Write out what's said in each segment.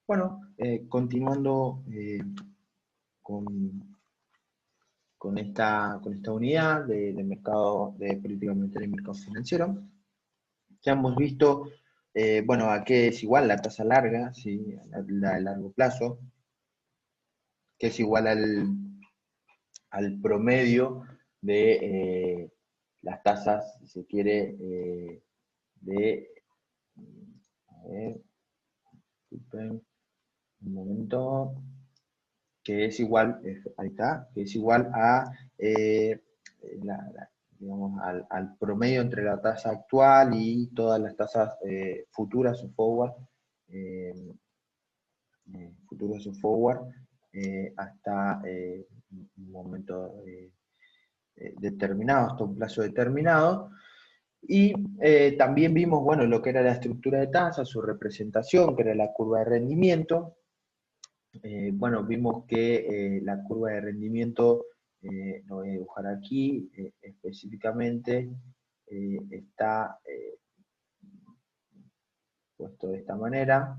Bueno, continuando con, con esta unidad de mercado de política monetaria y mercado financiero, ya hemos visto, bueno, a qué es igual la tasa larga, ¿sí? La de largo plazo, que es igual al promedio de las tasas, si se quiere, de... A ver, disculpen un momento. Que es igual, ahí está, que es igual a, digamos, al promedio entre la tasa actual y todas las tasas futuras o forward, eh, hasta un momento determinado, hasta un plazo determinado. Y también vimos, bueno, lo que era la estructura de tasas, su representación, que era la curva de rendimiento. Bueno, vimos que la curva de rendimiento, lo voy a dibujar aquí, específicamente está puesto de esta manera.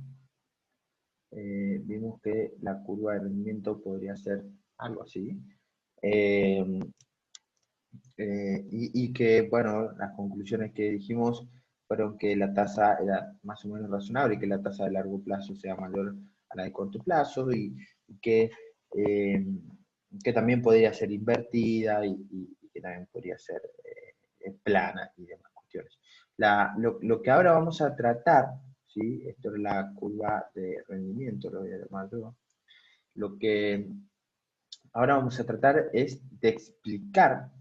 Vimos que la curva de rendimiento podría ser algo así. Y que, bueno, las conclusiones que dijimos fueron que la tasa era más o menos razonable y que la tasa de largo plazo sea mayor a la de corto plazo y eh, que también podría ser invertida y que también podría ser plana y demás cuestiones. Lo que ahora vamos a tratar, ¿sí? Esto es la curva de rendimiento, lo voy a llamar yo. Lo que ahora vamos a tratar es de explicar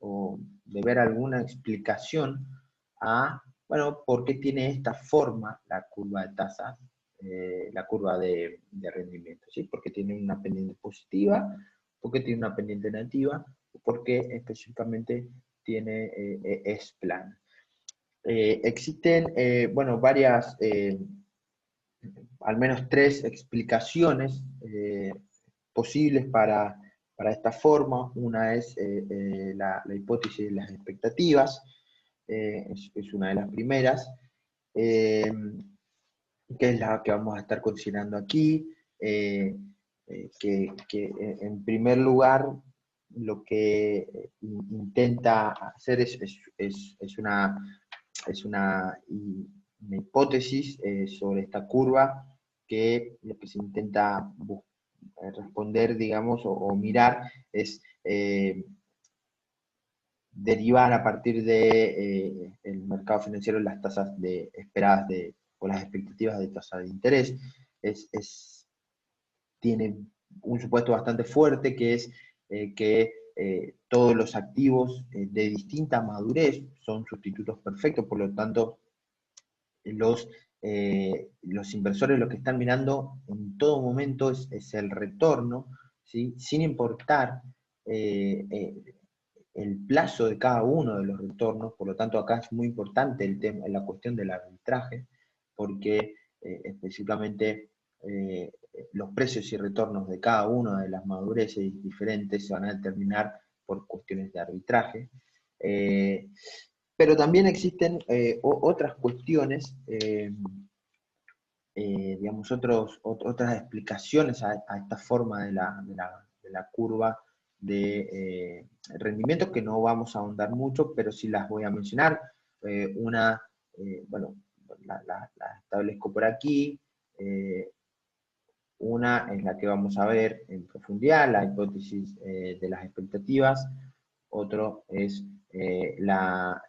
o de ver alguna explicación a, bueno, por qué tiene esta forma la curva de tasas, la curva de rendimiento, ¿sí? Porque tiene una pendiente positiva, porque tiene una pendiente negativa, porque específicamente tiene, es plana. Existen, bueno, varias, al menos tres explicaciones posibles para esta forma. Una es la hipótesis de las expectativas, es una de las primeras, que es la que vamos a estar considerando aquí, que en primer lugar lo que intenta hacer es una hipótesis sobre esta curva que lo que se intenta responder, digamos, o mirar es derivar a partir de el mercado financiero las tasas esperadas o las expectativas de tasa de interés. Tiene un supuesto bastante fuerte que es que todos los activos de distinta madurez son sustitutos perfectos, por lo tanto los inversores lo que están mirando en todo momento es el retorno, ¿sí? Sin importar el plazo de cada uno de los retornos. Por lo tanto acá es muy importante el tema, la cuestión del arbitraje, porque específicamente los precios y retornos de cada una de las madureces diferentes se van a determinar por cuestiones de arbitraje. Pero también existen otras cuestiones, digamos, otras explicaciones a esta forma de la curva de rendimiento que no vamos a ahondar mucho, pero sí las voy a mencionar. Bueno, la establezco por aquí. Una es la que vamos a ver en profundidad, la hipótesis de las expectativas. Otro es la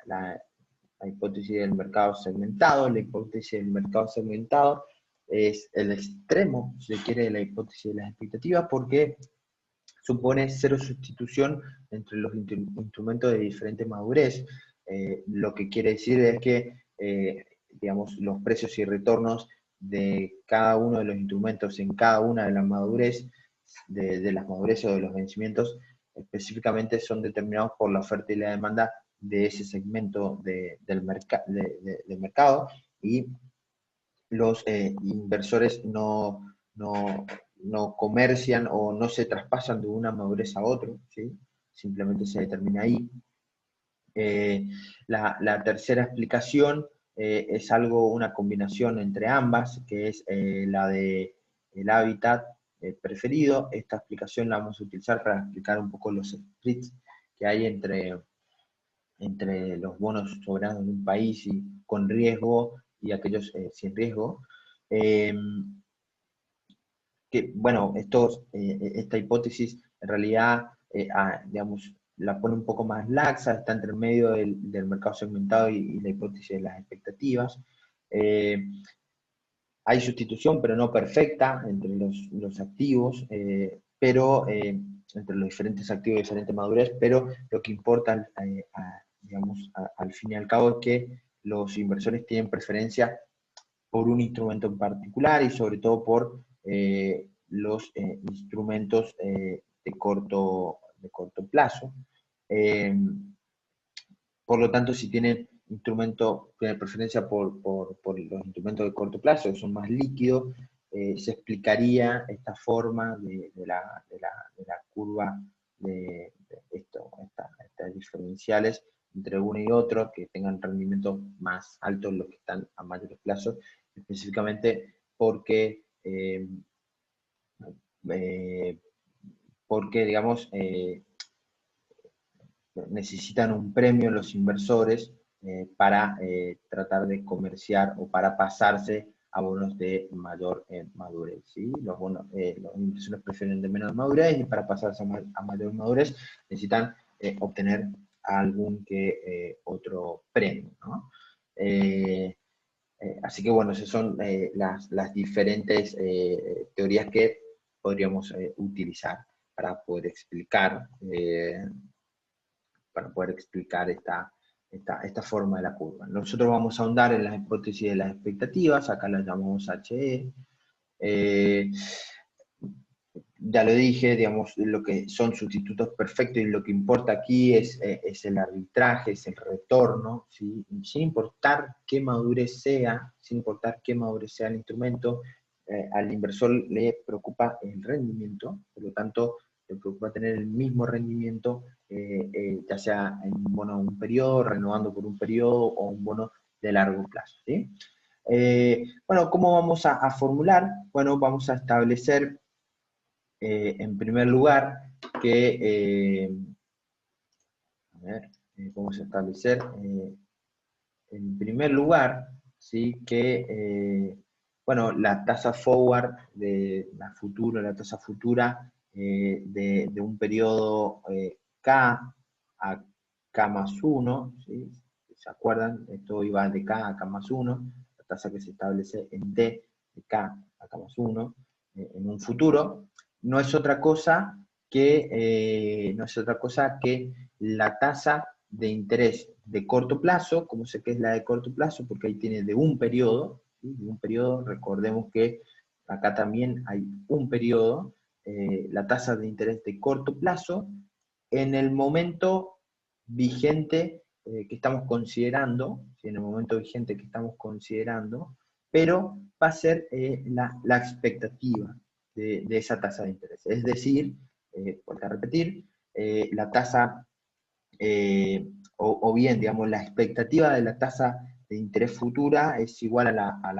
hipótesis del mercado segmentado. La hipótesis del mercado segmentado es el extremo, si se quiere, de la hipótesis de las expectativas, porque supone cero sustitución entre los instrumentos de diferente madurez. Lo que quiere decir es que, digamos, los precios y retornos de cada uno de los instrumentos en cada una de las madurez, de las madureces o de los vencimientos, específicamente son determinados por la oferta y la demanda de ese segmento del mercado, y los inversores no comercian o no se traspasan de una madurez a otra, ¿sí? Simplemente se determina ahí. La tercera explicación es algo, una combinación entre ambas, que es la de el hábitat preferido. Esta explicación la vamos a utilizar para explicar un poco los splits que hay entre los bonos soberanos de un país y con riesgo y aquellos sin riesgo. Que, bueno, esta hipótesis en realidad, digamos, la pone un poco más laxa, está entre el medio del mercado segmentado y la hipótesis de las expectativas. Hay sustitución, pero no perfecta, entre los activos, pero entre los diferentes activos de diferente madurez, pero lo que importa, digamos, al fin y al cabo, es que los inversores tienen preferencia por un instrumento en particular y sobre todo por los instrumentos de corto plazo. Por lo tanto, si tienen preferencia por los instrumentos de corto plazo, que son más líquidos, se explicaría esta forma de la curva de estas diferenciales entre uno y otro, que tengan rendimientos más altos los que están a mayores plazos, específicamente porque digamos, necesitan un premio los inversores para tratar de comerciar o para pasarse a bonos de mayor madurez. ¿Sí? Los inversores prefieren de menor madurez y para pasarse a mayor madurez necesitan obtener algún que otro premio, ¿no? Así que bueno, esas son las diferentes teorías que podríamos utilizar para poder explicar esta forma de la curva. Nosotros vamos a ahondar en las hipótesis de las expectativas, acá las llamamos HE. Ya lo dije, digamos, lo que son sustitutos perfectos y lo que importa aquí es el arbitraje, es el retorno, ¿sí? Sin importar qué madurez sea, el instrumento, al inversor le preocupa el rendimiento, por lo tanto, le preocupa tener el mismo rendimiento, ya sea en un bono de un periodo, renovando por un periodo o un bono de largo plazo, ¿sí? Bueno, ¿cómo vamos a formular? Bueno, vamos a establecer en primer lugar, vamos a establecer, en primer lugar, ¿sí? Bueno, la tasa forward la tasa futura de un periodo K a K más 1, ¿sí? ¿Se acuerdan? Esto iba de K a K más 1, la tasa que se establece en T de K a K más 1 en un futuro. No es otra cosa que la tasa de interés de corto plazo. ¿Cómo sé que es la de corto plazo? Porque ahí tiene de un periodo, ¿sí? De un periodo, recordemos que acá también hay un periodo, la tasa de interés de corto plazo, en el momento vigente que estamos considerando, ¿sí? En el momento vigente que estamos considerando, pero va a ser la expectativa de esa tasa de interés. Es decir, por repetir, la tasa, o bien, digamos, la expectativa de la tasa de interés futura es igual a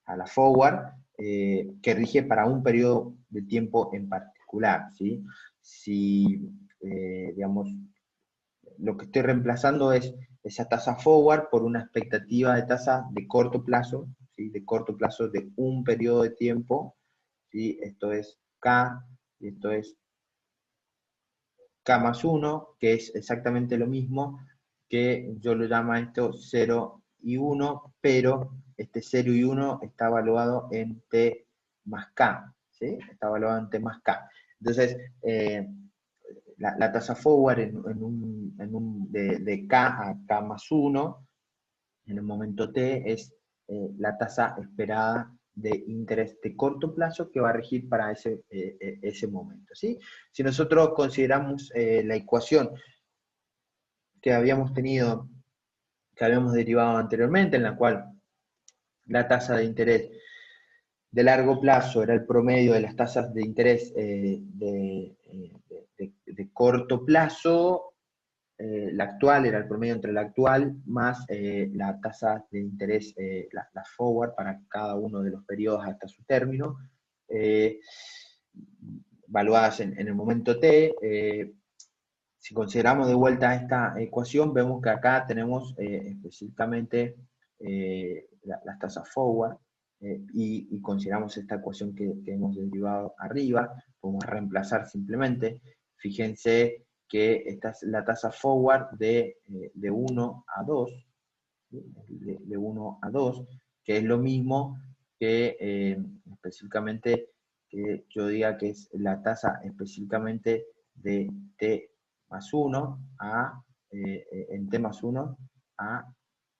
la forward, que rige para un periodo de tiempo en particular, ¿sí? Si, digamos, lo que estoy reemplazando es esa tasa forward por una expectativa de tasa de corto plazo, ¿sí? De corto plazo de un periodo de tiempo, ¿sí? Esto es K, y esto es K más 1, que es exactamente lo mismo, que yo lo llamo esto 0 y 1, pero este 0 y 1 está evaluado en T más K, ¿sí? Está evaluado en T más K. Entonces, la tasa forward de K a K más 1, en el momento T, es la tasa esperada de interés de corto plazo que va a regir para ese momento, ¿sí? Si nosotros consideramos la ecuación que habíamos tenido, que habíamos derivado anteriormente, en la cual la tasa de interés de largo plazo era el promedio de las tasas de interés de corto plazo, la actual era el promedio entre la actual más la tasa de interés, la forward para cada uno de los periodos hasta su término, evaluadas en el momento T. Si consideramos de vuelta esta ecuación, vemos que acá tenemos específicamente las tasas forward, y consideramos esta ecuación que hemos derivado arriba, podemos reemplazar simplemente. Fíjense que esta es la tasa forward de 1 a 2, de 1 a 2, que es lo mismo que específicamente que yo diga que es la tasa específicamente de T más 1 en T más 1 a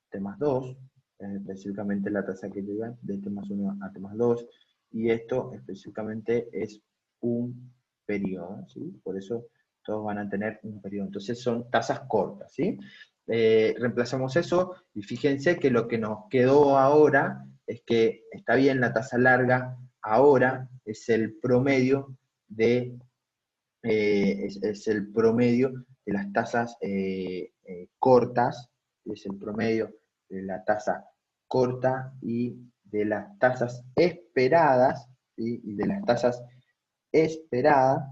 T más 2, específicamente la tasa que llega de T más 1 a T más 2, y esto específicamente es un periodo, ¿sí? Por eso todos van a tener un periodo. Entonces son tasas cortas, ¿sí? Reemplazamos eso, y fíjense que lo que nos quedó ahora es que está bien la tasa larga, ahora es el promedio de es el promedio de las tasas cortas, es el promedio de la tasa corta y de las tasas esperadas, ¿sí? Y de las tasas esperadas,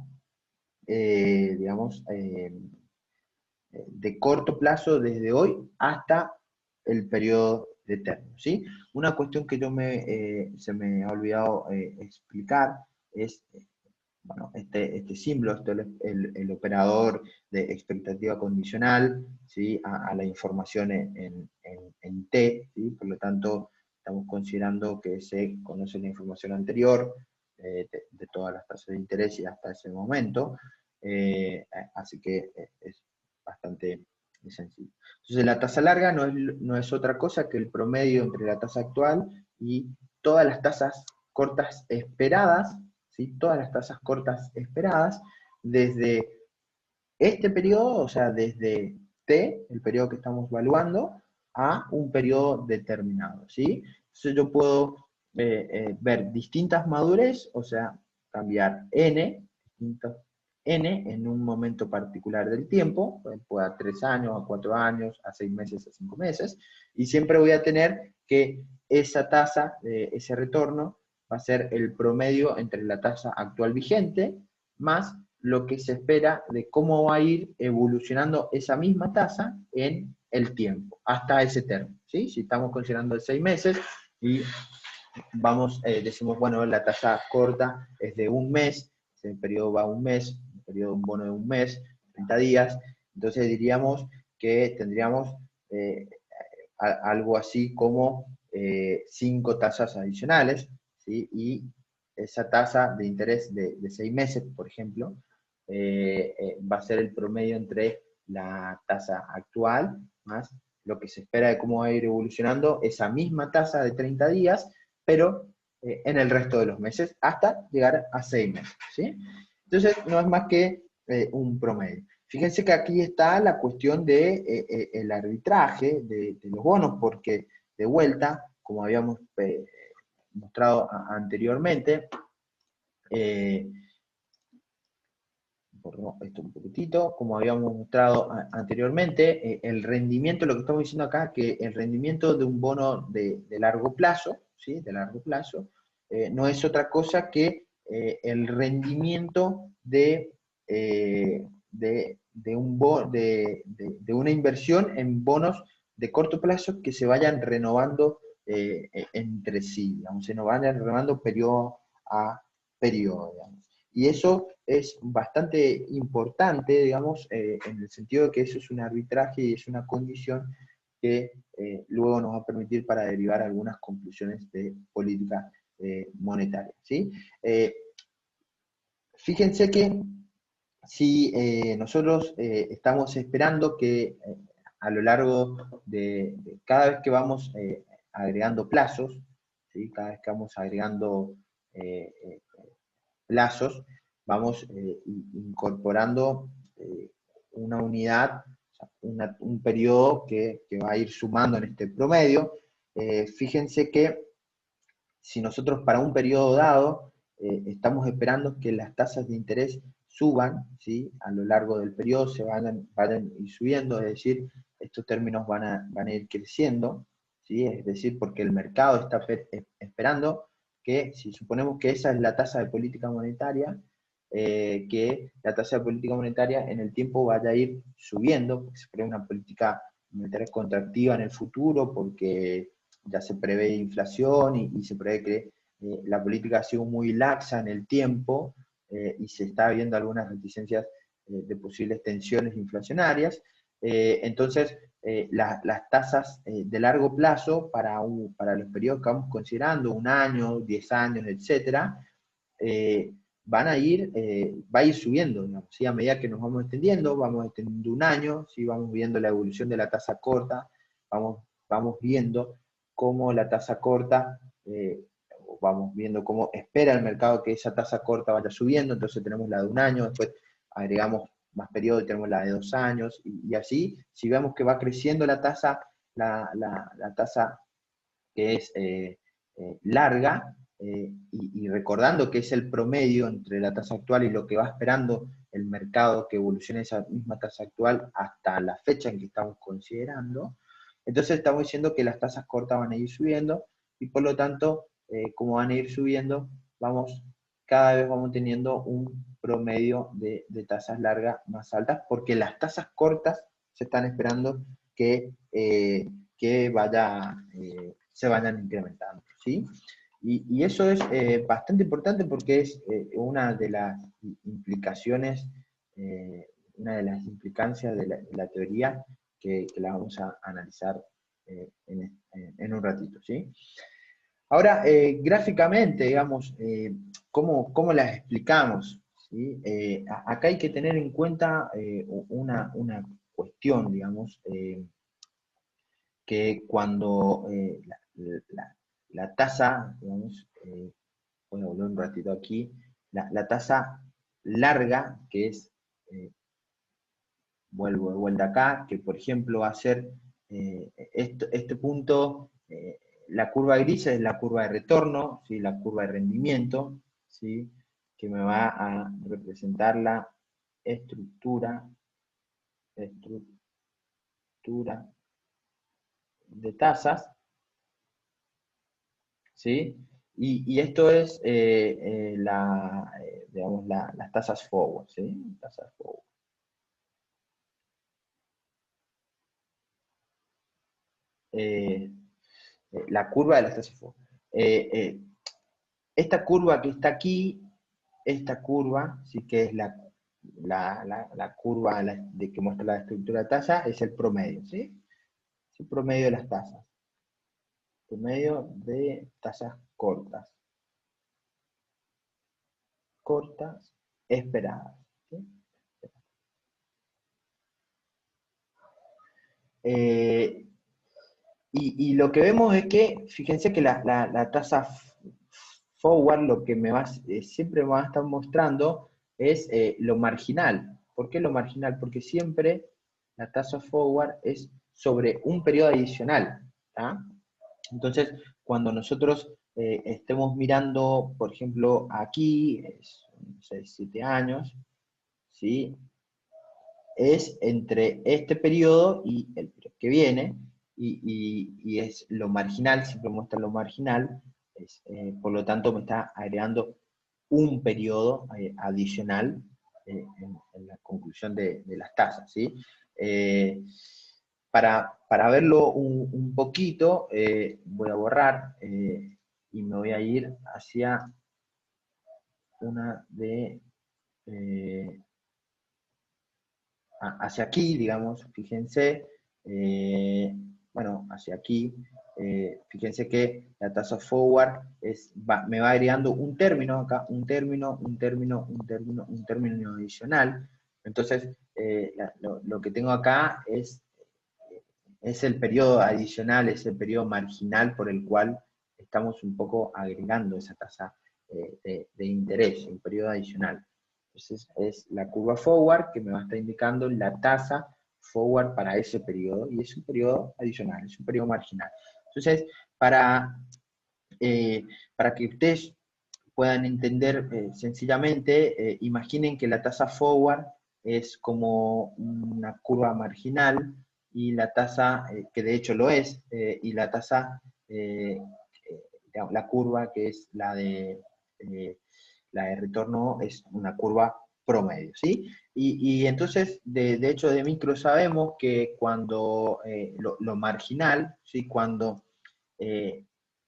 digamos, de corto plazo desde hoy hasta el periodo de término, ¿sí? Una cuestión que se me ha olvidado explicar es, bueno, este símbolo, el operador de expectativa condicional, ¿sí? A la información en T, ¿sí? Por lo tanto, estamos considerando que se conoce la información anterior de todas las tasas de interés y hasta ese momento, así que es bastante sencillo. Entonces la tasa larga no es otra cosa que el promedio entre la tasa actual y todas las tasas cortas esperadas, ¿sí? Todas las tasas cortas esperadas desde este periodo, o sea, desde T, el periodo que estamos evaluando, a un periodo determinado, ¿sí? Entonces yo puedo ver distintas madurez, o sea, cambiar distintos N en un momento particular del tiempo, puede a 3 años, a 4 años, a 6 meses, a 5 meses, y siempre voy a tener que esa tasa, ese retorno, va a ser el promedio entre la tasa actual vigente más lo que se espera de cómo va a ir evolucionando esa misma tasa en el tiempo, hasta ese término, ¿sí? Si estamos considerando 6 meses y decimos, bueno, la tasa corta es de un mes, el periodo va a un mes, el periodo de un bono de un mes, 30 días, entonces diríamos que tendríamos algo así como 5 tasas adicionales, ¿sí? Y esa tasa de interés de 6 meses, por ejemplo, va a ser el promedio entre la tasa actual más lo que se espera de cómo va a ir evolucionando esa misma tasa de 30 días, pero en el resto de los meses, hasta llegar a 6 meses, ¿sí? Entonces, no es más que un promedio. Fíjense que aquí está la cuestión de el arbitraje de los bonos, porque de vuelta, como habíamos mostrado anteriormente, borro esto un poquitito, como habíamos mostrado anteriormente, el rendimiento, lo que estamos diciendo acá, que el rendimiento de un bono de largo plazo, ¿sí? De largo plazo, no es otra cosa que el rendimiento de una inversión en bonos de corto plazo que se vayan renovando entre sí, digamos, se nos van renovando periodo a periodo, digamos. Y eso es bastante importante, digamos, en el sentido de que eso es un arbitraje y es una condición que luego nos va a permitir para derivar algunas conclusiones de política monetaria, ¿sí? Fíjense que si nosotros estamos esperando que a lo largo de cada vez que vamos agregando plazos, ¿sí? Cada vez que vamos agregando plazos, vamos incorporando una unidad, un periodo que va a ir sumando en este promedio. Fíjense que si nosotros para un periodo dado estamos esperando que las tasas de interés suban, ¿sí? A lo largo del periodo se vayan a ir subiendo, es decir, estos términos van a ir creciendo, ¿sí? Es decir, porque el mercado está esperando que, si suponemos que esa es la tasa de política monetaria, que la tasa de política monetaria en el tiempo vaya a ir subiendo, porque se prevé una política monetaria contractiva en el futuro, porque ya se prevé inflación y se prevé que la política ha sido muy laxa en el tiempo, y se está viendo algunas reticencias de posibles tensiones inflacionarias. Entonces, las tasas de largo plazo para los periodos que vamos considerando, 1 año, 10 años, etcétera, va a ir subiendo, digamos, ¿sí? A medida que nos vamos extendiendo 1 año, ¿sí? Vamos viendo la evolución de la tasa corta, vamos viendo cómo la tasa corta, vamos viendo cómo espera el mercado que esa tasa corta vaya subiendo, entonces tenemos la de 1 año, después agregamos más periodos y tenemos la de 2 años, y así, si vemos que va creciendo la tasa, la tasa que es larga, y recordando que es el promedio entre la tasa actual y lo que va esperando el mercado que evolucione esa misma tasa actual hasta la fecha en que estamos considerando, entonces estamos diciendo que las tasas cortas van a ir subiendo, y por lo tanto, como van a ir subiendo, cada vez vamos teniendo un promedio de tasas largas más altas, porque las tasas cortas se están esperando que se vayan incrementando, ¿sí? Y eso es bastante importante, porque es una de las implicaciones, una de las implicancias de la teoría que la vamos a analizar en un ratito, ¿sí? Ahora, gráficamente, digamos, ¿cómo las explicamos? ¿Sí? Acá hay que tener en cuenta una cuestión, digamos, que cuando la tasa, digamos, voy a volver un ratito aquí, la tasa larga, que es, vuelvo de vuelta acá, que por ejemplo va a ser este punto, la curva gris es la curva de retorno, ¿sí? La curva de rendimiento, ¿sí? Que me va a representar la estructura de tasas, ¿sí? Y esto es digamos, las tasas forward, ¿sí? Tasas forward. La curva de las tasas forward. Esta curva que está aquí, esta curva, ¿sí? Que es la curva que muestra la estructura de tasa, es el promedio, ¿sí? Es el promedio de las tasas. Promedio de tasas cortas. Cortas esperadas, ¿sí? Y lo que vemos es que, fíjense que la tasa forward, lo que siempre me va a estar mostrando es lo marginal. ¿Por qué lo marginal? Porque siempre la tasa forward es sobre un periodo adicional, ¿tá? Entonces, cuando nosotros estemos mirando, por ejemplo, aquí, 6, 7 años, ¿sí? Es entre este periodo y el periodo que viene, y es lo marginal, siempre muestra lo marginal, por lo tanto me está agregando un periodo adicional en la conclusión de las tasas, ¿sí? Para verlo un poquito, voy a borrar y me voy a ir hacia una de... hacia aquí, digamos, fíjense, bueno, hacia aquí, fíjense que la tasa forward me va agregando un término acá, un término adicional. Entonces, lo que tengo acá es el periodo adicional, es el periodo marginal por el cual estamos un poco agregando esa tasa de interés, un periodo adicional. Entonces es la curva forward que me va a estar indicando la tasa forward para ese periodo, y es un periodo adicional, es un periodo marginal. Entonces, para que ustedes puedan entender sencillamente, imaginen que la tasa forward es como una curva marginal, y la tasa, que de hecho lo es, y la tasa, la curva que es la de retorno es una curva promedio, ¿sí? Y entonces, de hecho, de micro sabemos que cuando lo marginal, ¿sí? Cuando eh,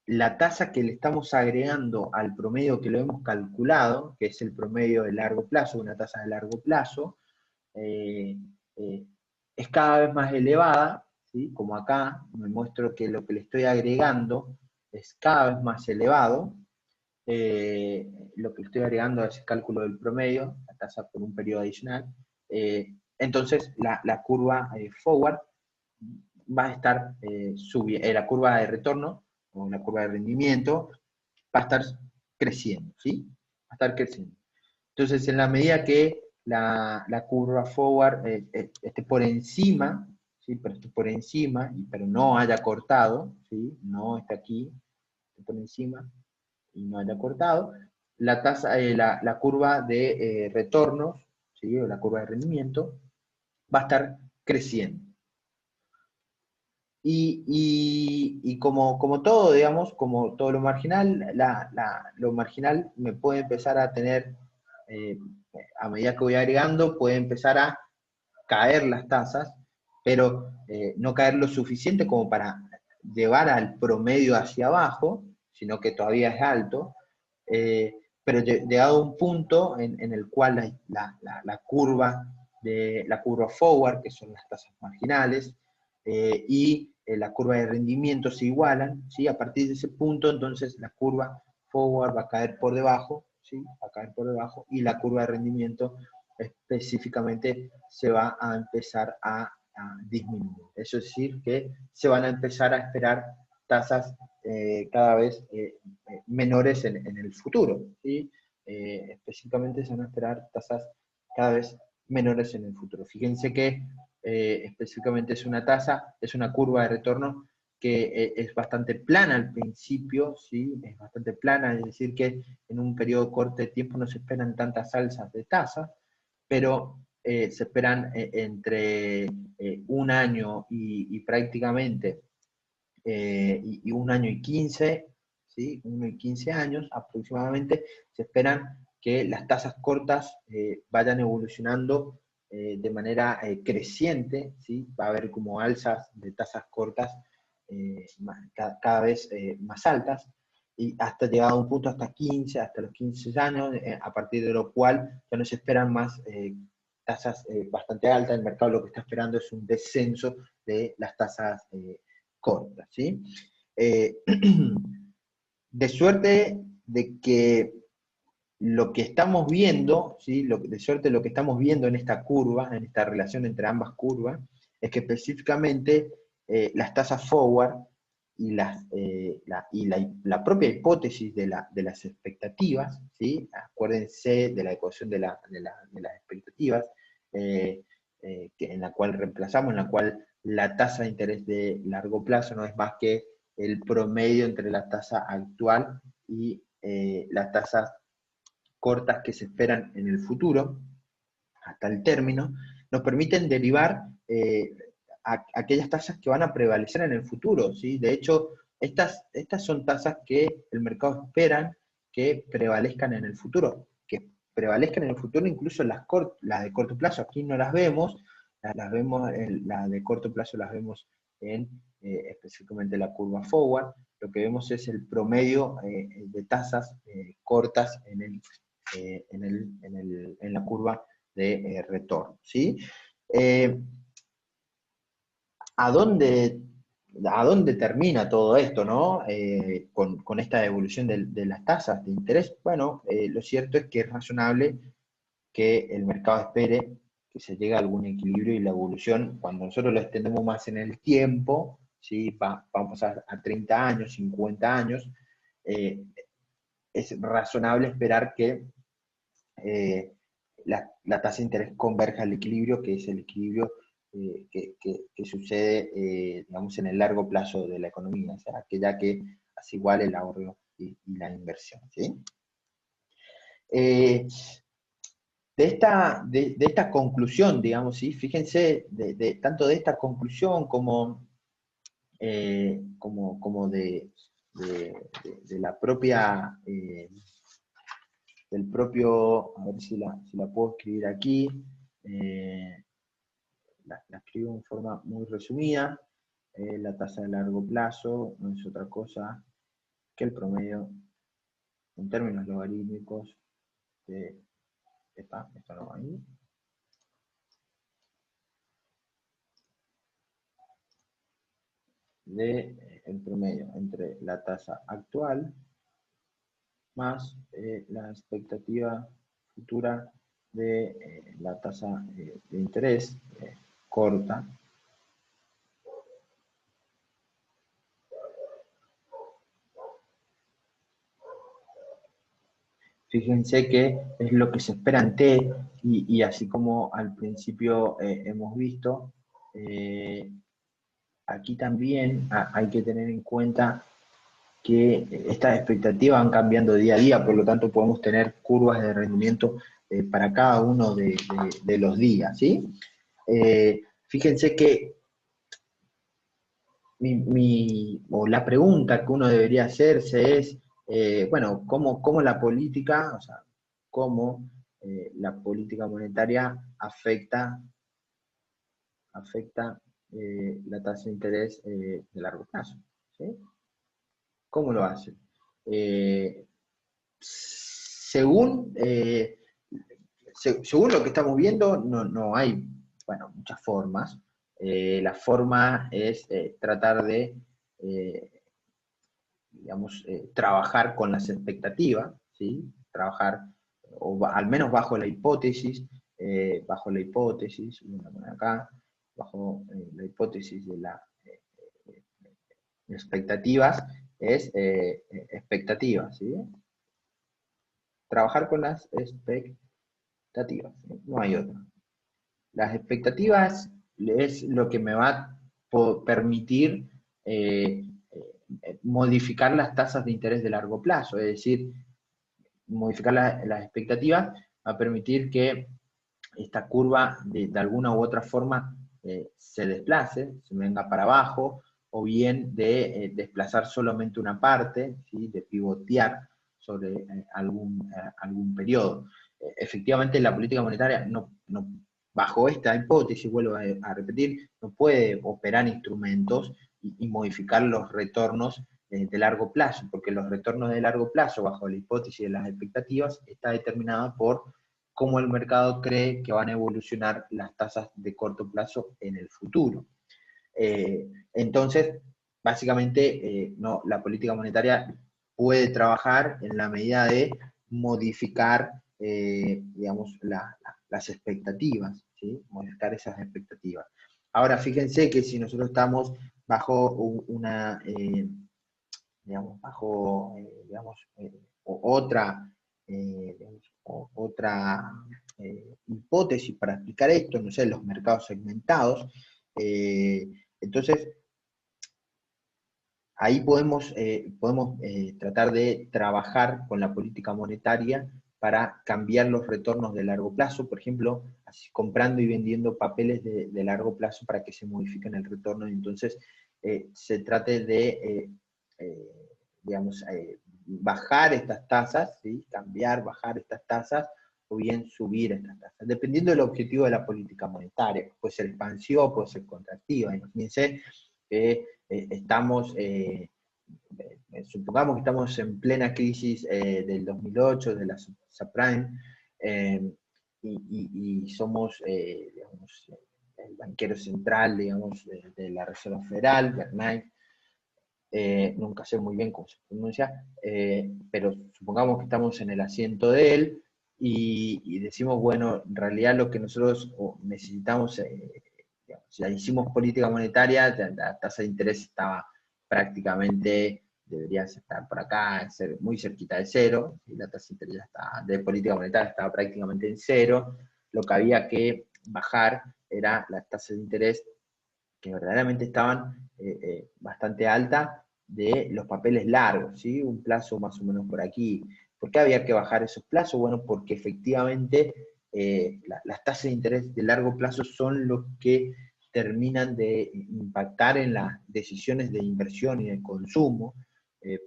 la tasa que le estamos agregando al promedio que lo hemos calculado, que es el promedio de largo plazo, una tasa de largo plazo, eh, eh, es cada vez más elevada, ¿sí? Como acá me muestro que lo que le estoy agregando es cada vez más elevado, lo que le estoy agregando a ese cálculo del promedio, la tasa por un periodo adicional, entonces la curva forward va a estar subiendo, la curva de retorno o la curva de rendimiento va a estar creciendo, ¿sí? Va a estar creciendo. Entonces, en la medida que la curva forward esté por encima, ¿sí? Pero esté por encima, pero no haya cortado, ¿sí? No está aquí, esté por encima y no haya cortado, la tasa, la curva de retornos, ¿sí? O la curva de rendimiento, va a estar creciendo. Y como todo, digamos, como todo lo marginal, lo marginal me puede empezar a tener, eh, a medida que voy agregando, puede empezar a caer las tasas, pero no caer lo suficiente como para llevar al promedio hacia abajo, sino que todavía es alto, pero llegado a un punto en el cual la curva forward, que son las tasas marginales, y la curva de rendimiento se igualan, ¿sí? A partir de ese punto, entonces la curva forward va a caer por debajo, ¿sí? Va a caer por debajo, y la curva de rendimiento específicamente se va a empezar a disminuir. Eso es decir, que se van a empezar a esperar tasas cada vez menores en el futuro, ¿sí? Específicamente se van a esperar tasas cada vez menores en el futuro. Fíjense que específicamente es una tasa, es una curva de retorno que es bastante plana al principio, ¿sí? Es bastante plana, es decir, que en un periodo corto de tiempo no se esperan tantas alzas de tasa, pero se esperan entre un año y prácticamente y un año y 15, ¿sí? 1 y 15 años aproximadamente, se esperan que las tasas cortas vayan evolucionando de manera creciente, ¿sí? Va a haber como alzas de tasas cortas cada vez más altas, y hasta llegar a un punto hasta los 15 años, a partir de lo cual ya no se esperan más tasas bastante altas. El mercado lo que está esperando es un descenso de las tasas cortas, ¿sí? Eh, de suerte de que lo que estamos viendo, ¿sí? De suerte lo que estamos viendo en esta curva, en esta relación entre ambas curvas, es que específicamente las tasas forward y la propia hipótesis de las expectativas, ¿sí? Acuérdense de la ecuación de las expectativas, en la cual reemplazamos, en la cual la tasa de interés de largo plazo no es más que el promedio entre la tasa actual y las tasas cortas que se esperan en el futuro, hasta el término, nos permiten derivar aquellas tasas que van a prevalecer en el futuro, ¿sí? De hecho, estas son tasas que el mercado espera que prevalezcan en el futuro, que prevalezcan en el futuro incluso las de corto plazo. Aquí no las vemos, las de corto plazo las vemos en específicamente la curva forward. Lo que vemos es el promedio de tasas cortas en la curva de retorno, ¿sí? Eh, ¿a dónde, ¿A dónde termina todo esto, no? Con esta evolución de las tasas de interés. Bueno, lo cierto es que es razonable que el mercado espere que se llegue a algún equilibrio, y la evolución, cuando nosotros lo extendemos más en el tiempo, ¿sí? Vamos a 30 años, 50 años, es razonable esperar que la tasa de interés converja al equilibrio, que es el equilibrio que sucede, digamos, en el largo plazo de la economía, o sea, aquella que hace igual el ahorro y la inversión, ¿sí? Eh, de esta conclusión, digamos, ¿sí? Fíjense, tanto de esta conclusión como de la propia, del propio, a ver si la puedo escribir aquí, la escribo en forma muy resumida. La tasa de largo plazo no es otra cosa que el promedio en términos logarítmicos de, esto no va ahí, de el promedio entre la tasa actual más la expectativa futura de la tasa de interés corta. Fíjense que es lo que se espera en T, y así como al principio hemos visto, aquí también hay que tener en cuenta que estas expectativas van cambiando día a día, por lo tanto podemos tener curvas de rendimiento para cada uno de los días, ¿sí? Fíjense que o la pregunta que uno debería hacerse es, bueno, ¿cómo la política, o sea, cómo la política monetaria afecta la tasa de interés de largo plazo? ¿Sí? ¿Cómo lo hace? Según, según lo que estamos viendo, no hay, bueno, muchas formas. La forma es tratar de, digamos, trabajar con las expectativas, ¿sí? Trabajar, o al menos bajo la hipótesis, voy a poner acá, bajo la hipótesis de las expectativas, es expectativas, ¿sí? Trabajar con las expectativas, ¿sí? No hay otra. Las expectativas es lo que me va a permitir modificar las tasas de interés de largo plazo, es decir, modificar las expectativas va a permitir que esta curva de alguna u otra forma se desplace, se venga para abajo, o bien de desplazar solamente una parte, ¿sí? De pivotear sobre algún periodo. Efectivamente, la política monetaria bajo esta hipótesis, vuelvo a repetir, no puede operar instrumentos y modificar los retornos de largo plazo, porque los retornos de largo plazo, bajo la hipótesis de las expectativas, está determinada por cómo el mercado cree que van a evolucionar las tasas de corto plazo en el futuro. Entonces, básicamente, no, la política monetaria puede trabajar en la medida de modificar, digamos, las expectativas, ¿sí? Modificar esas expectativas. Ahora, fíjense que si nosotros estamos bajo una, digamos, bajo, digamos, otra, otra hipótesis para explicar esto, no sé, los mercados segmentados, entonces ahí podemos tratar de trabajar con la política monetaria para cambiar los retornos de largo plazo, por ejemplo, así, comprando y vendiendo papeles de largo plazo para que se modifiquen el retorno, y entonces se trate de, digamos, bajar estas tasas, ¿sí? Bajar estas tasas, o bien subir estas tasas, dependiendo del objetivo de la política monetaria. Puede ser expansiva, puede ser contractiva. Imagínense que supongamos que estamos en plena crisis del 2008, de la subprime, y somos, digamos, el banquero central, digamos, de la Reserva Federal, Bernanke. Nunca sé muy bien cómo se pronuncia, pero supongamos que estamos en el asiento de él y decimos, bueno, en realidad lo que nosotros necesitamos, digamos, si hicimos política monetaria, la tasa de interés estaba prácticamente, debería estar por acá, ser muy cerquita de cero, y la tasa de interés de política monetaria estaba prácticamente en cero. Lo que había que bajar era las tasas de interés, que verdaderamente estaban bastante altas, de los papeles largos, ¿sí? Un plazo más o menos por aquí. ¿Por qué había que bajar esos plazos? Bueno, porque efectivamente las tasas de interés de largo plazo son los que terminan de impactar en las decisiones de inversión y de consumo,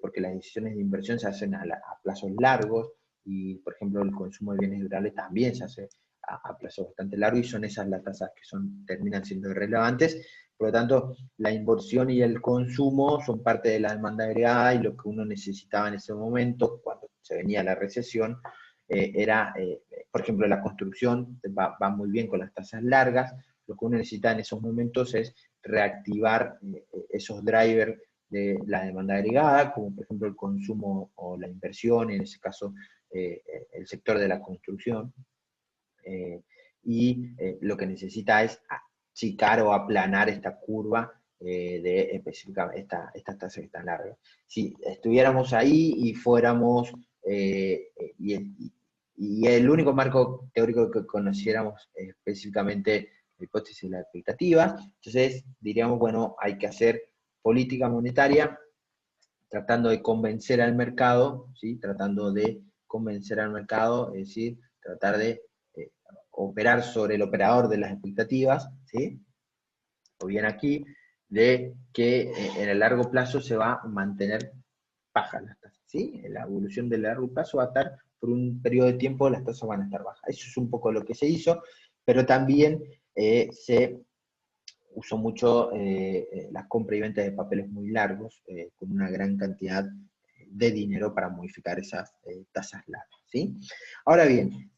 porque las decisiones de inversión se hacen a plazos largos, y por ejemplo el consumo de bienes durables también se hace a plazos bastante largos, y son esas las tasas que terminan siendo irrelevantes. Por lo tanto, la inversión y el consumo son parte de la demanda agregada, y lo que uno necesitaba en ese momento, cuando se venía la recesión, era, por ejemplo, la construcción va muy bien con las tasas largas. Lo que uno necesita en esos momentos es reactivar esos drivers de la demanda agregada, como por ejemplo el consumo o la inversión, en ese caso el sector de la construcción, y lo que necesita es achicar o aplanar esta curva de específicamente estas tasas que están largas. Si estuviéramos ahí y fuéramos, y el único marco teórico que conociéramos específicamente la hipótesis de la expectativa, entonces diríamos, bueno, hay que hacer política monetaria tratando de convencer al mercado, ¿sí? Tratando de convencer al mercado, es decir, tratar de operar sobre el operador de las expectativas, ¿sí? O bien aquí, de que en el largo plazo se va a mantener bajas las tasas, ¿sí? La evolución del largo plazo va a estar, por un periodo de tiempo, las tasas van a estar bajas. Eso es un poco lo que se hizo, pero también se usó mucho la compra y venta de papeles muy largos, con una gran cantidad de dinero para modificar esas tasas largas, ¿sí? Ahora bien,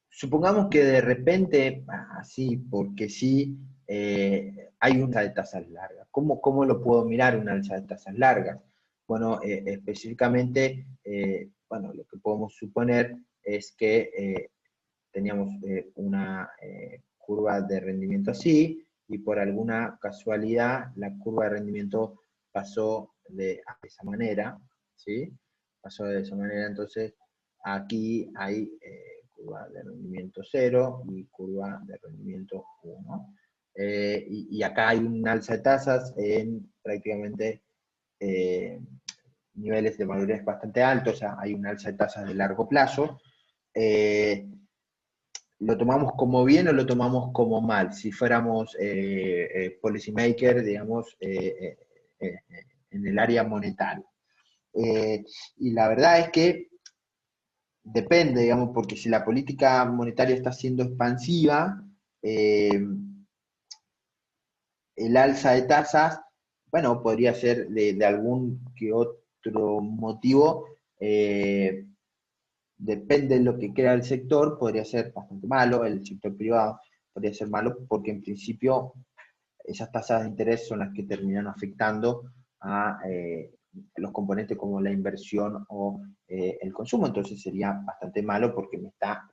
supongamos que de repente, así, porque sí, hay un alza de tasas largas. ¿Cómo lo puedo mirar un alza de tasas largas? Bueno, específicamente, bueno, lo que podemos suponer es que teníamos una curva de rendimiento así, y por alguna casualidad la curva de rendimiento pasó de esa manera, ¿sí? Pasó de esa manera, entonces aquí hay curva de rendimiento 0 y curva de rendimiento 1. Y acá hay un alza de tasas en prácticamente niveles de madurez bastante altos, o sea, hay un alza de tasas de largo plazo. ¿Lo tomamos como bien o lo tomamos como mal? Si fuéramos policy maker, digamos, en el área monetaria. Y la verdad es que depende, digamos, porque si la política monetaria está siendo expansiva, el alza de tasas, bueno, podría ser de algún que otro motivo, depende de lo que crea el sector, podría ser bastante malo, el sector privado podría ser malo, porque en principio esas tasas de interés son las que terminan afectando a los componentes como la inversión o el consumo. Entonces sería bastante malo, porque me está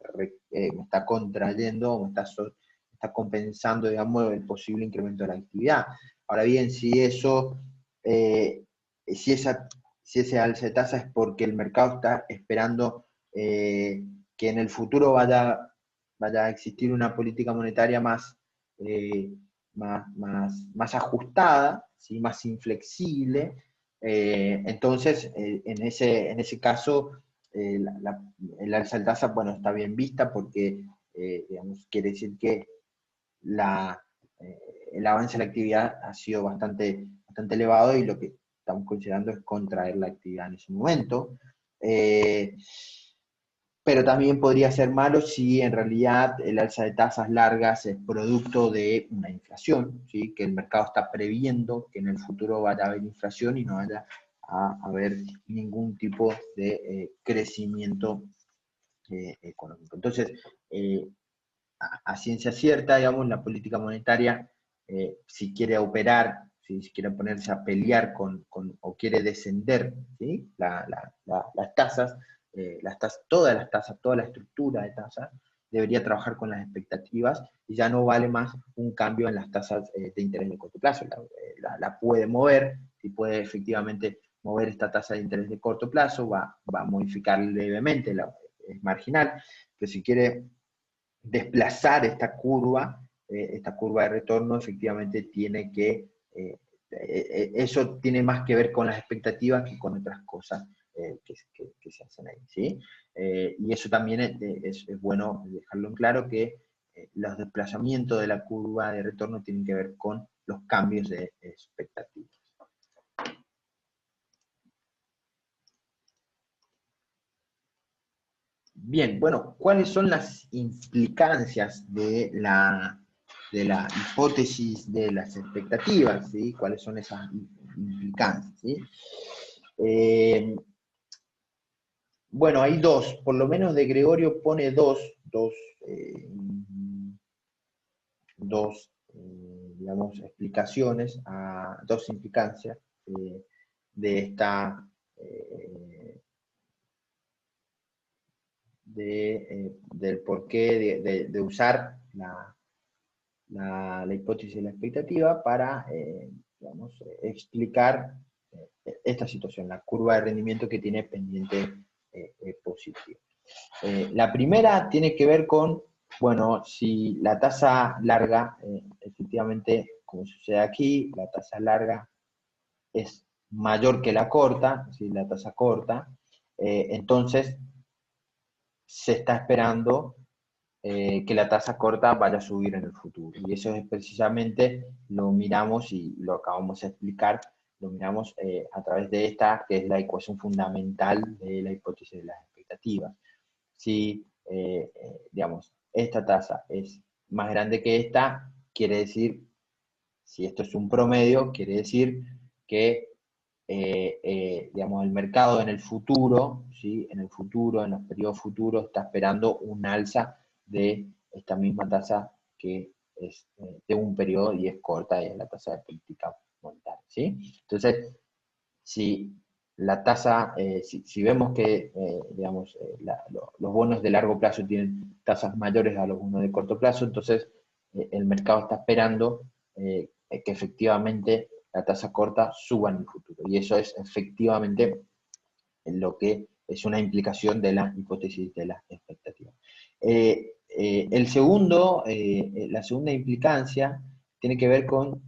contrayendo, me está compensando, digamos, el posible incremento de la actividad. Ahora bien, si eso, si ese alza de tasa es porque el mercado está esperando que en el futuro vaya a existir una política monetaria más ajustada, ¿sí? Más inflexible, entonces en ese caso el alza de tasa, bueno, está bien vista, porque digamos, quiere decir que la, el avance de la actividad ha sido bastante elevado, y lo que estamos considerando es contraer la actividad en ese momento. Pero también podría ser malo si en realidad el alza de tasas largas es producto de una inflación, ¿sí? Que el mercado está previendo que en el futuro vaya a haber inflación y no vaya a haber ningún tipo de crecimiento económico. Entonces, a ciencia cierta, digamos, la política monetaria, si quiere operar, si quiere ponerse a pelear o quiere descender, ¿sí? Las tasas, todas las tasas, toda la estructura de tasas, debería trabajar con las expectativas, y ya no vale más un cambio en las tasas de interés de corto plazo. La puede mover, si puede efectivamente mover esta tasa de interés de corto plazo, va a modificar levemente, es marginal, pero si quiere desplazar esta curva de retorno, efectivamente tiene que eso tiene más que ver con las expectativas que con otras cosas que se hacen ahí, ¿sí? Y eso también es bueno dejarlo en claro, que los desplazamientos de la curva de retorno tienen que ver con los cambios de expectativas. Bien, bueno, ¿cuáles son las implicancias de la hipótesis de las expectativas? ¿Sí? ¿Cuáles son esas implicancias? ¿Sí? Bueno, hay dos, por lo menos de Gregorio pone dos digamos, explicaciones, dos implicancias de esta, del porqué de usar la hipótesis de la expectativa para, digamos, explicar esta situación, la curva de rendimiento que tiene pendiente positivo. La primera tiene que ver con, bueno, si la tasa larga, efectivamente, como sucede aquí, la tasa larga es mayor que la corta, ¿sí? La tasa corta, entonces se está esperando que la tasa corta vaya a subir en el futuro. Y eso es precisamente, lo miramos y lo acabamos de explicar, lo miramos a través de esta, que es la ecuación fundamental de la hipótesis de las expectativas. Si, digamos, esta tasa es más grande que esta, quiere decir, si esto es un promedio, quiere decir que digamos, el mercado en el futuro, ¿sí? En el futuro, en los periodos futuros, está esperando un alza de esta misma tasa que es de un periodo y es corta, y es la tasa de política monetaria, ¿sí? Entonces, si la tasa, si vemos que, digamos, los bonos de largo plazo tienen tasas mayores a los bonos de corto plazo, entonces el mercado está esperando que efectivamente la tasa corta suba en el futuro. Y eso es efectivamente lo que es una implicación de la hipótesis de la expectativa. La segunda implicancia tiene que ver con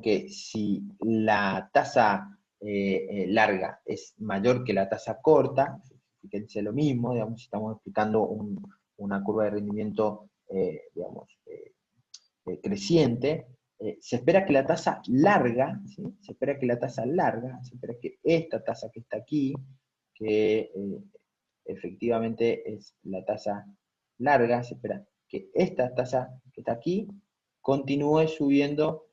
que si la tasa larga es mayor que la tasa corta, fíjense lo mismo, digamos, si estamos explicando una curva de rendimiento, digamos, creciente, se espera que la tasa larga, ¿sí? Se espera que esta tasa que está aquí, que efectivamente es la tasa larga, se espera que esta tasa que está aquí continúe subiendo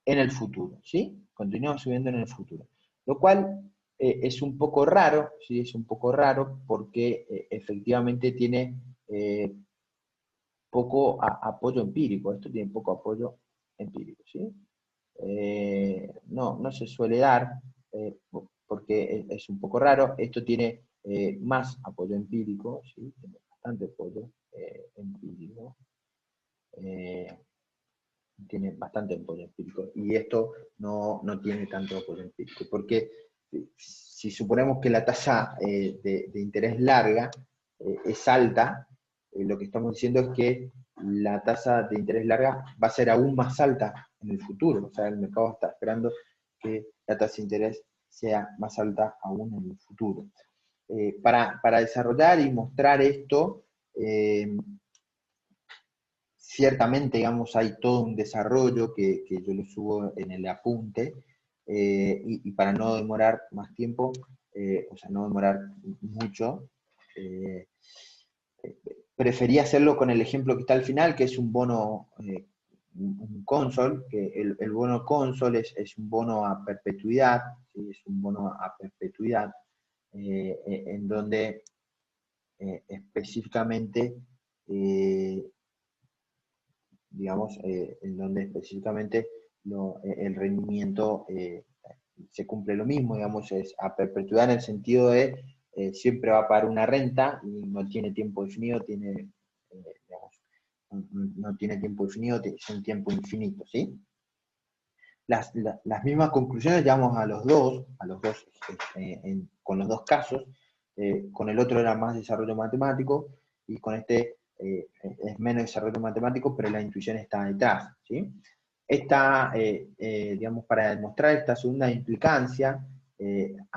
en el futuro, ¿sí? Continúa subiendo en el futuro. Lo cual es un poco raro, ¿sí? Es un poco raro porque efectivamente tiene poco apoyo empírico. Esto tiene poco apoyo empírico, ¿sí? No se suele dar porque es un poco raro. Esto tiene más apoyo empírico, ¿sí? Tiene bastante apoyo empírico. Tiene bastante apoyo empírico, y esto no tiene tanto apoyo empírico, porque si suponemos que la tasa de interés larga es alta, lo que estamos diciendo es que la tasa de interés larga va a ser aún más alta en el futuro. O sea, el mercado está esperando que la tasa de interés sea más alta aún en el futuro. Para desarrollar y mostrar esto, ciertamente, digamos, hay todo un desarrollo que yo lo subo en el apunte, y para no demorar más tiempo, o sea, no demorar mucho, preferí hacerlo con el ejemplo que está al final, que es un bono, un consol, que el bono consol es un bono a perpetuidad, ¿sí? Es un bono a perpetuidad, en donde específicamente digamos, en donde específicamente el rendimiento se cumple lo mismo, digamos, es a perpetuidad en el sentido de siempre va a pagar una renta y no tiene tiempo definido, digamos, no tiene tiempo definido, es un tiempo infinito, ¿sí? Las mismas conclusiones llevamos a los dos con los dos casos. Con el otro era más desarrollo matemático, y con este es menos desarrollo matemático, pero la intuición está detrás, ¿sí? digamos, para demostrar esta segunda implicancia,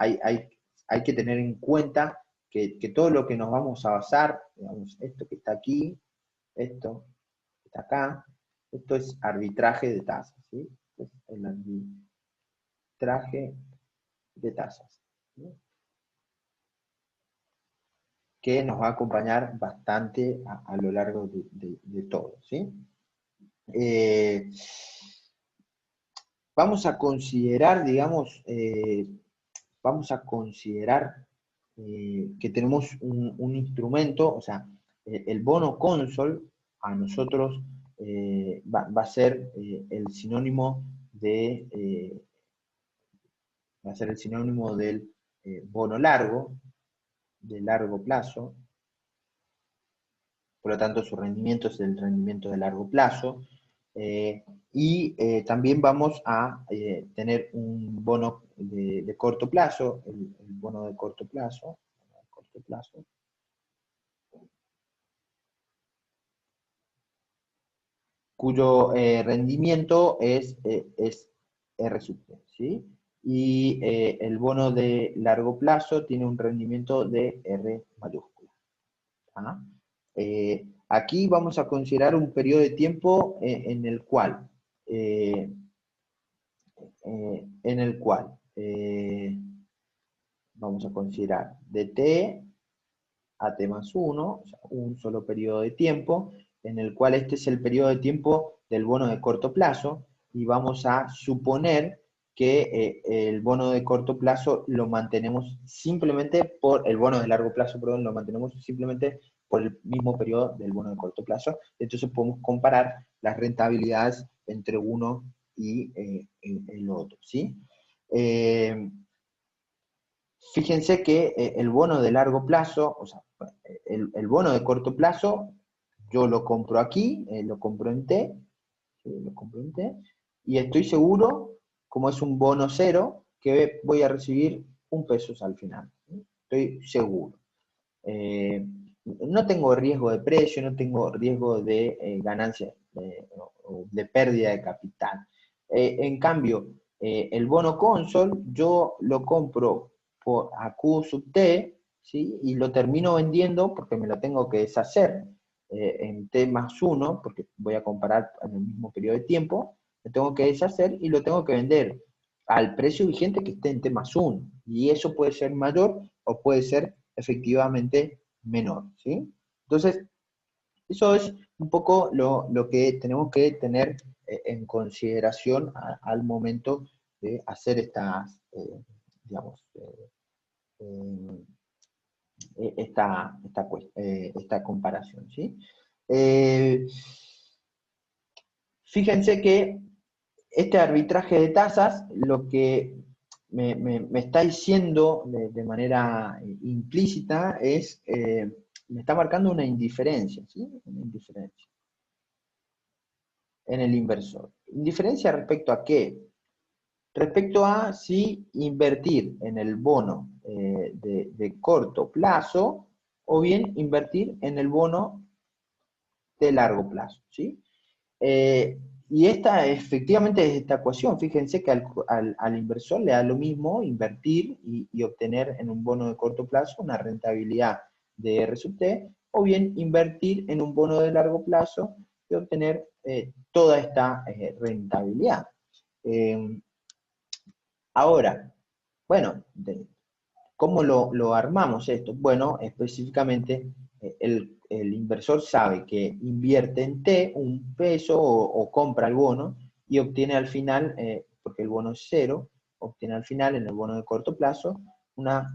hay que tener en cuenta que todo lo que nos vamos a basar, digamos, esto que está aquí, esto que está acá, esto es arbitraje de tasas, ¿sí? Es el arbitraje de tasas, ¿sí? Que nos va a acompañar bastante a lo largo de todo, ¿sí? Vamos a considerar, digamos, que tenemos un instrumento, o sea, el bono cónsol a nosotros va a ser el sinónimo va a ser el sinónimo del bono largo, de largo plazo, por lo tanto su rendimiento es el rendimiento de largo plazo, y también vamos a tener un bono de corto plazo, el bono de corto plazo, cuyo rendimiento es R sub T, ¿sí? Y el bono de largo plazo tiene un rendimiento de R mayúscula. ¿Ah? Aquí vamos a considerar un periodo de tiempo eh, en el cual vamos a considerar de t a t más 1, o sea, un solo periodo de tiempo, en el cual este es el periodo de tiempo del bono de corto plazo, y vamos a suponer que el bono de corto plazo lo mantenemos simplemente por, el bono de largo plazo, perdón, lo mantenemos simplemente por el mismo periodo del bono de corto plazo. Entonces podemos comparar las rentabilidades entre uno y el otro, ¿sí? Fíjense que el bono de largo plazo, o sea, el bono de corto plazo, yo lo compro aquí, lo compro en T, lo compro en T, y estoy seguro, como es un bono cero, que voy a recibir $1 al final. Estoy seguro. No tengo riesgo de precio, no tengo riesgo de ganancia o de pérdida de capital. En cambio, el bono Consol yo lo compro a Q sub T, ¿sí? Y lo termino vendiendo porque me lo tengo que deshacer en T más 1, porque voy a comparar en el mismo periodo de tiempo, lo tengo que deshacer y lo tengo que vender al precio vigente que esté en T más 1. Y eso puede ser mayor o puede ser efectivamente menor, ¿sí? Entonces, eso es un poco lo que tenemos que tener en consideración al momento de hacer estas, digamos, esta comparación, ¿sí? Eh, Fíjense que este arbitraje de tasas lo que me está diciendo de manera implícita es, me está marcando una indiferencia, ¿sí? Una indiferencia en el inversor. ¿Indiferencia respecto a qué? Respecto a si invertir en el bono de corto plazo o bien invertir en el bono de largo plazo, ¿sí? Y esta, efectivamente, es esta ecuación. Fíjense que al inversor le da lo mismo invertir y obtener en un bono de corto plazo una rentabilidad de R sub T, o bien invertir en un bono de largo plazo y obtener toda esta rentabilidad. Eh, Ahora, bueno, ¿cómo lo armamos esto? Bueno, específicamente el inversor sabe que invierte en T $1 o compra el bono y obtiene al final, porque el bono es cero, obtiene al final en el bono de corto plazo una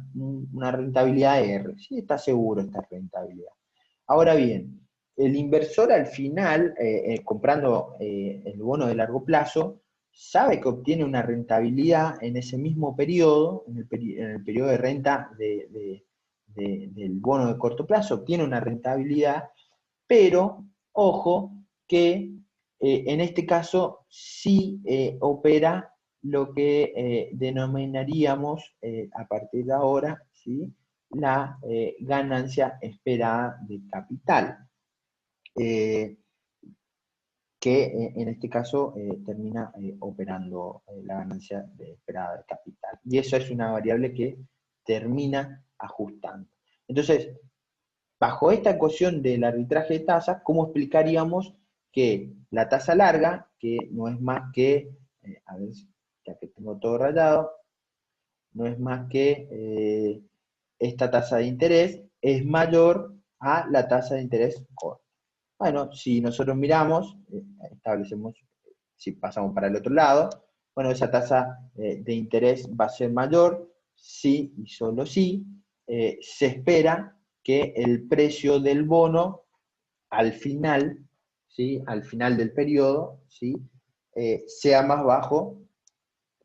rentabilidad de R. Sí, está seguro esta rentabilidad. Ahora bien, el inversor al final, comprando el bono de largo plazo, sabe que obtiene una rentabilidad en ese mismo periodo, en el periodo de renta del bono de corto plazo, obtiene una rentabilidad, pero ojo que en este caso sí opera lo que denominaríamos a partir de ahora, ¿sí? La ganancia esperada de capital. Que que en este caso termina operando la ganancia esperada de capital. Y eso es una variable que termina ajustando. Entonces, bajo esta ecuación del arbitraje de tasas, ¿cómo explicaríamos que la tasa larga, que no es más que, a ver, ya que tengo todo rayado, no es más que esta tasa de interés es mayor a la tasa de interés corta? Bueno, si nosotros miramos, establecemos, si pasamos para el otro lado, bueno, esa tasa de interés va a ser mayor si y solo si se espera que el precio del bono al final, ¿sí? Al final del periodo, ¿sí? Sea más bajo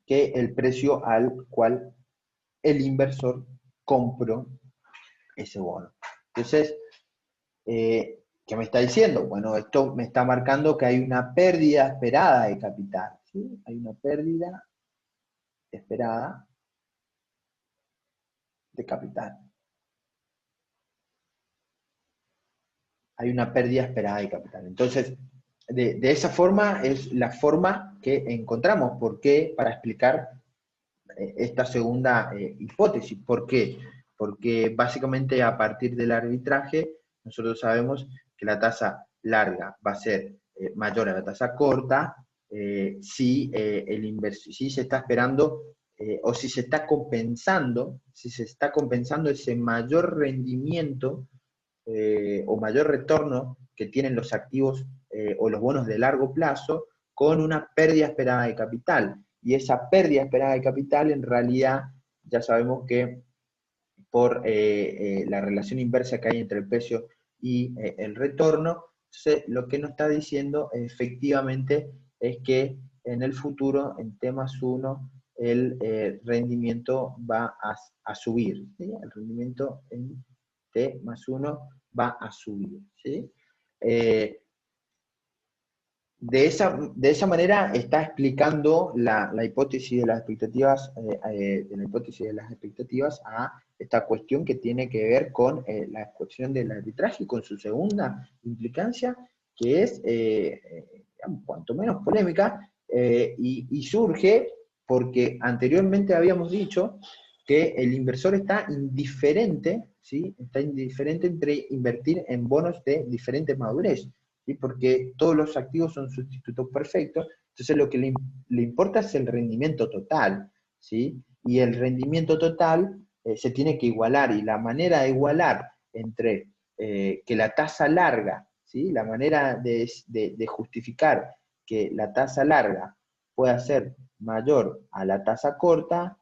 que el precio al cual el inversor compró ese bono. Entonces, ¿qué me está diciendo? Bueno, esto me está marcando que hay una pérdida esperada de capital, ¿sí? Hay una pérdida esperada de capital. Hay una pérdida esperada de capital. Entonces, de esa forma es la forma que encontramos. ¿Por qué? Para explicar esta segunda hipótesis. ¿Por qué? Porque básicamente a partir del arbitraje nosotros sabemos que la tasa larga va a ser mayor a la tasa corta si si se está esperando o si se está compensando ese mayor rendimiento o mayor retorno que tienen los activos o los bonos de largo plazo con una pérdida esperada de capital. Y esa pérdida esperada de capital en realidad ya sabemos que por la relación inversa que hay entre el precio y el retorno, entonces lo que nos está diciendo efectivamente es que en el futuro, en T+1, el rendimiento va a subir, ¿sí? El rendimiento en T+1 va a subir, ¿sí? De esa manera está explicando la hipótesis de las expectativas, a esta cuestión que tiene que ver con la cuestión del arbitraje y con su segunda implicancia, que es cuanto menos polémica, y surge porque anteriormente habíamos dicho que el inversor está indiferente, ¿sí? Está indiferente entre invertir en bonos de diferente madurez, ¿sí? Porque todos los activos son sustitutos perfectos, entonces lo que le importa es el rendimiento total, ¿sí? Y el rendimiento total se tiene que igualar, y la manera de igualar entre que la tasa larga, ¿sí? La manera de justificar que la tasa larga pueda ser mayor a la tasa corta,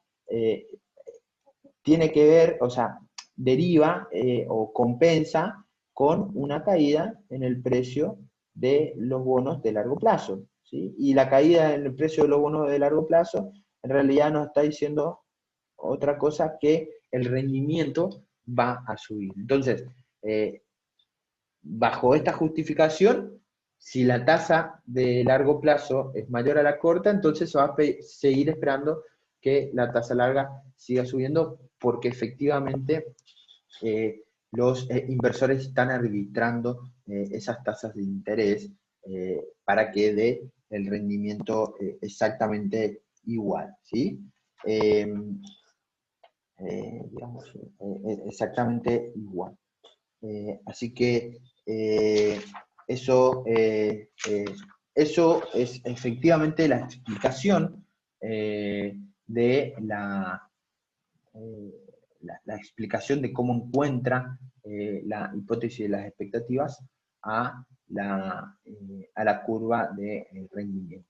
tiene que ver, o sea, deriva o compensa con una caída en el precio de los bonos de largo plazo, ¿sí? Y la caída en el precio de los bonos de largo plazo en realidad nos está diciendo otra cosa, que el rendimiento va a subir. Entonces, bajo esta justificación, si la tasa de largo plazo es mayor a la corta, entonces se va a seguir esperando que la tasa larga siga subiendo, porque efectivamente los inversores están arbitrando esas tasas de interés para que dé el rendimiento exactamente igual, ¿sí? Digamos, exactamente igual. Así que eso, eso es efectivamente la explicación de la explicación de cómo encuentra la hipótesis de las expectativas a la curva de rendimiento.